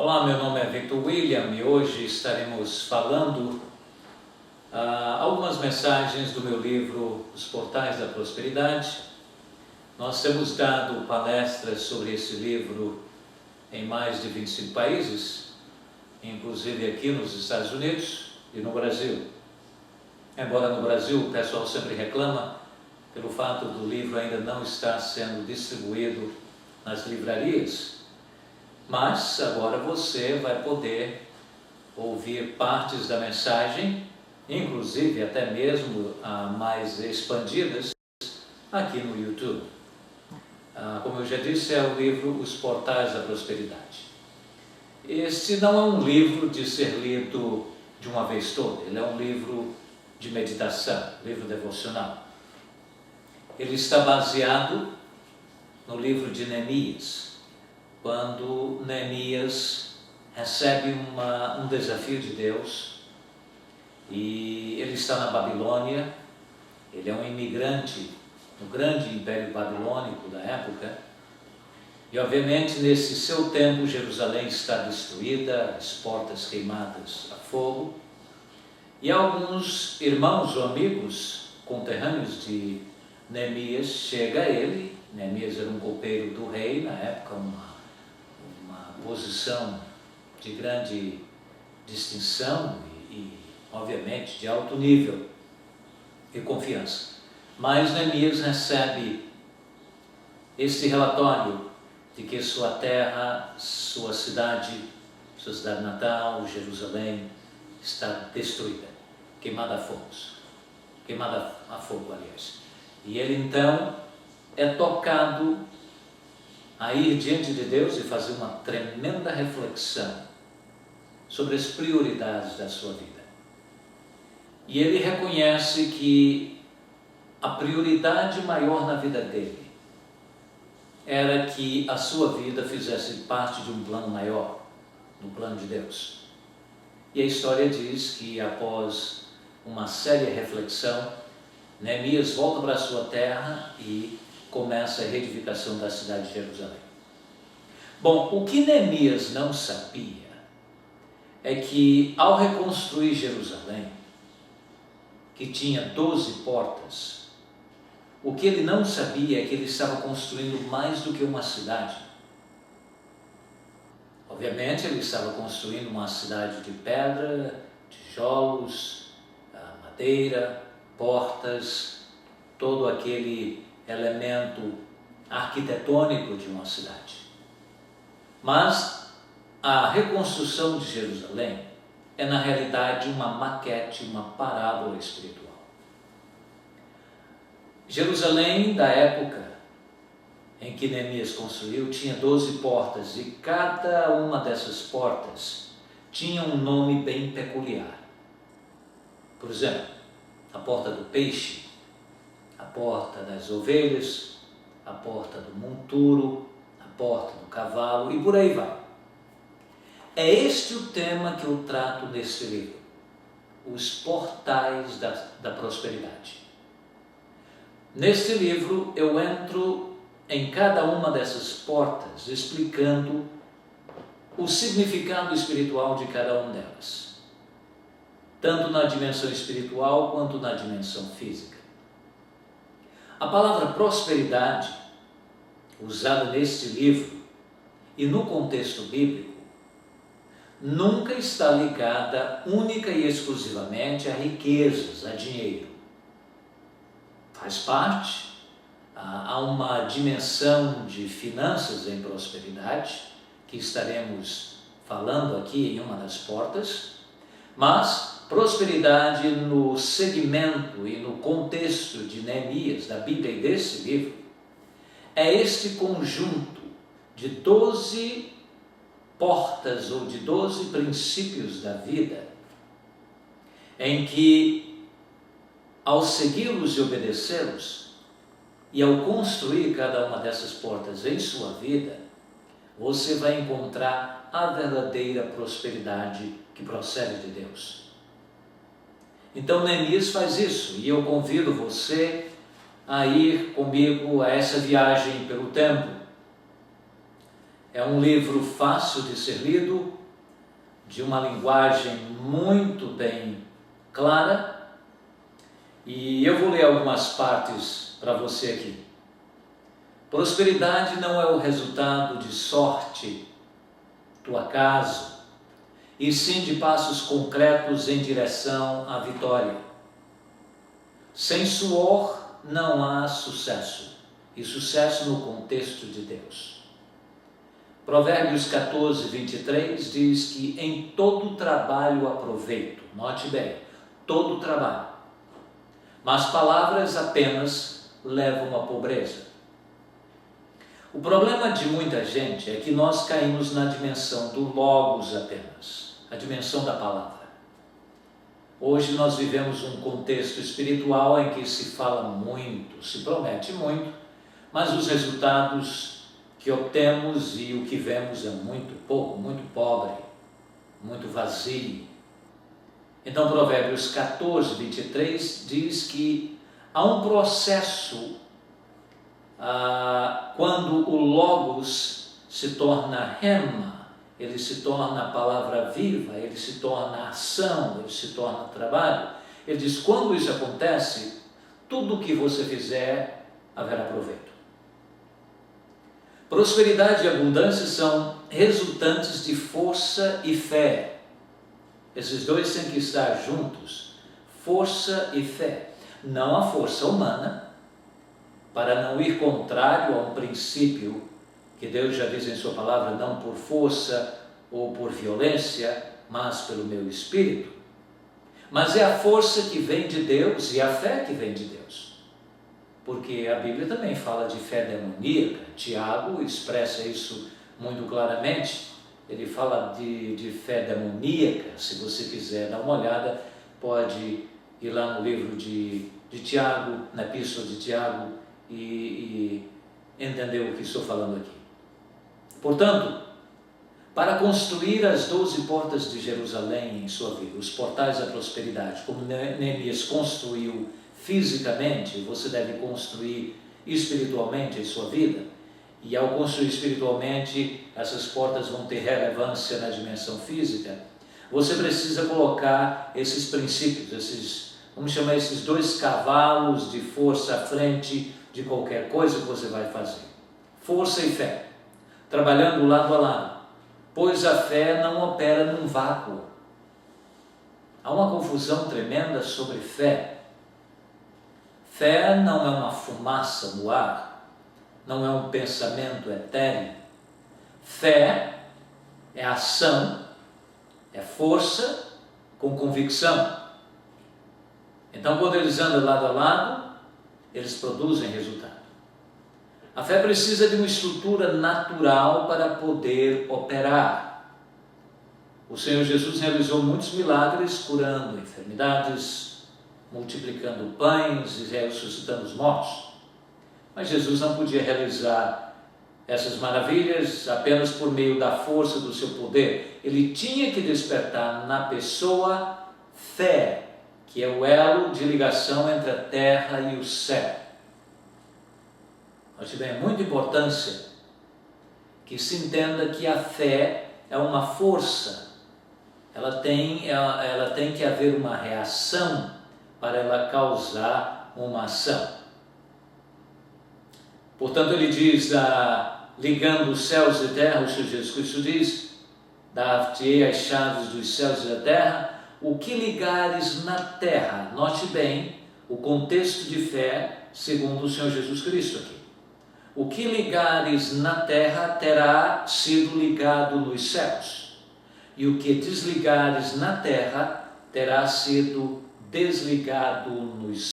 Olá, meu nome é Victor William e hoje estaremos falando algumas mensagens do meu livro Os Portais da Prosperidade. Nós temos dado palestras sobre esse livro em mais de 25 países, inclusive aqui nos Estados Unidos e no Brasil. Embora no Brasil o pessoal sempre reclama pelo fato do livro ainda não estar sendo distribuído nas livrarias, mas agora você vai poder ouvir partes da mensagem, inclusive até mesmo mais expandidas, aqui no YouTube. Como eu já disse, é o livro Os Portais da Prosperidade. Este não é um livro de ser lido de uma vez toda, ele é um livro de meditação, livro devocional. Ele está baseado no livro de Neemias, quando Neemias recebe um desafio de Deus e ele está na Babilônia. Ele é um imigrante no grande império babilônico da época e obviamente nesse seu tempo Jerusalém está destruída, as portas queimadas a fogo, e alguns irmãos ou amigos conterrâneos de Neemias chegam a ele. Neemias era um copeiro do rei na época, uma posição de grande distinção e obviamente de alto nível e confiança. Mas Neemias recebe este relatório de que sua terra, sua cidade natal, Jerusalém, está destruída, queimada a fogo, aliás. E ele então é tocado a ir diante de Deus e fazer uma tremenda reflexão sobre as prioridades da sua vida. E ele reconhece que a prioridade maior na vida dele era que a sua vida fizesse parte de um plano maior, no plano de Deus. E a história diz que após uma séria reflexão, Neemias volta para a sua terra e começa a reedificação da cidade de Jerusalém. Bom, o que Neemias não sabia é que ao reconstruir Jerusalém, que tinha 12 portas, o que ele não sabia é que ele estava construindo mais do que uma cidade. Obviamente ele estava construindo uma cidade de pedra, tijolos, madeira, portas, todo aquele elemento arquitetônico de uma cidade. Mas a reconstrução de Jerusalém é na realidade uma maquete, uma parábola espiritual. Jerusalém da época em que Neemias construiu tinha 12 portas e cada uma dessas portas tinha um nome bem peculiar. Por exemplo, a porta do peixe, a porta das ovelhas, a porta do monturo, a porta do cavalo e por aí vai. É este o tema que eu trato neste livro, os portais da prosperidade. Neste livro eu entro em cada uma dessas portas explicando o significado espiritual de cada uma delas, tanto na dimensão espiritual quanto na dimensão física. A palavra prosperidade, usada neste livro e no contexto bíblico, nunca está ligada única e exclusivamente a riquezas, a dinheiro. Faz parte, há uma dimensão de finanças em prosperidade, que estaremos falando aqui em uma das portas, mas prosperidade no segmento e no contexto de Neemias, da Bíblia e desse livro, é este conjunto de 12 portas ou de 12 princípios da vida, em que ao segui-los e obedecê-los, e ao construir cada uma dessas portas em sua vida, você vai encontrar a verdadeira prosperidade que procede de Deus. Então Neemias faz isso, e eu convido você a ir comigo a essa viagem pelo tempo. É um livro fácil de ser lido, de uma linguagem muito bem clara, e eu vou ler algumas partes para você aqui. Prosperidade não é o resultado de sorte, do acaso, e sim de passos concretos em direção à vitória. Sem suor não há sucesso, e sucesso no contexto de Deus. Provérbios 14, 23 diz que em todo trabalho há proveito. Note bem, todo trabalho. Mas palavras apenas levam à pobreza. O problema de muita gente é que nós caímos na dimensão do logos apenas, a dimensão da palavra. Hoje nós vivemos um contexto espiritual em que se fala muito, se promete muito, mas os resultados que obtemos e o que vemos é muito pouco, muito pobre, muito vazio. Então Provérbios 14, 23 diz que há um processo quando o logos se torna rema, ele se torna a palavra viva, ele se torna ação, ele se torna trabalho. Ele diz, quando isso acontece, tudo o que você fizer haverá proveito. Prosperidade e abundância são resultantes de força e fé. Esses dois têm que estar juntos, força e fé. Não a força humana, para não ir contrário a um princípio que Deus já diz em sua palavra, não por força ou por violência, mas pelo meu espírito. Mas é a força que vem de Deus e a fé que vem de Deus. Porque a Bíblia também fala de fé demoníaca. Tiago expressa isso muito claramente. Ele fala de fé demoníaca. Se você quiser dar uma olhada, pode ir lá no livro de Tiago, na epístola de Tiago, e entender o que estou falando aqui. Portanto, para construir as 12 portas de Jerusalém em sua vida, os portais da prosperidade, como Neemias construiu fisicamente, você deve construir espiritualmente em sua vida. E ao construir espiritualmente, essas portas vão ter relevância na dimensão física. Você precisa colocar esses princípios, vamos chamar esses 2 cavalos de força à frente de qualquer coisa que você vai fazer. Força e fé, trabalhando lado a lado, pois a fé não opera num vácuo. Há uma confusão tremenda sobre fé. Fé não é uma fumaça no ar, não é um pensamento etéreo. Fé é ação, é força com convicção. Então, quando eles andam lado a lado, eles produzem resultado. A fé precisa de uma estrutura natural para poder operar. O Senhor Jesus realizou muitos milagres, curando enfermidades, multiplicando pães e ressuscitando os mortos. Mas Jesus não podia realizar essas maravilhas apenas por meio da força do seu poder. Ele tinha que despertar na pessoa fé, que é o elo de ligação entre a terra e o céu. Nós tivemos muita importância que se entenda que a fé é uma força. Ela tem que haver uma reação para ela causar uma ação. Portanto, ele diz, ligando os céus e a terra, o Senhor Jesus Cristo diz, dar-te-ei as chaves dos céus e da terra, o que ligares na terra, note bem o contexto de fé segundo o Senhor Jesus Cristo aqui. O que ligares na terra terá sido ligado nos céus, e o que desligares na terra terá sido desligado nos